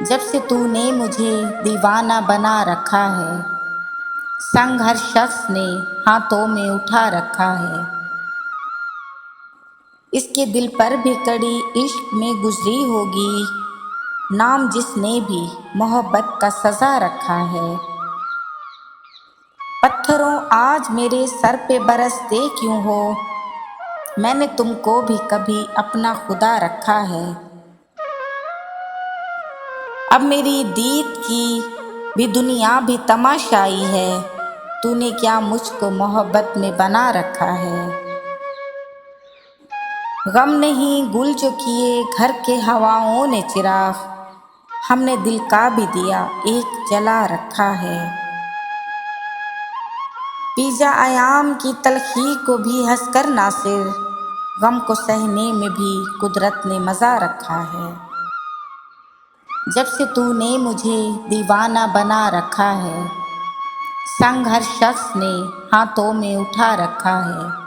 जब से तूने मुझे दीवाना बना रखा है, संग हर शख्स ने हाथों में उठा रखा है। इसके दिल पर भी कड़ी इश्क में गुजरी होगी, नाम जिसने भी मोहब्बत का सजा रखा है। पत्थरों आज मेरे सर पे बरसते क्यों हो, मैंने तुमको भी कभी अपना खुदा रखा है। अब मेरी दीद की भी दुनिया भी तमाशाई है, तूने क्या मुझको मोहब्बत में बना रखा है। गम नहीं गुल जो किए घर के हवाओं ने चिराग, हमने दिल का भी दिया एक जला रखा है। पीजा आयाम की तलखी को भी हंसकर नासिर, गम को सहने में भी कुदरत ने मज़ा रखा है। जब से तूने मुझे दीवाना बना रखा है, संग हर शख्स ने हाथों में उठा रखा है।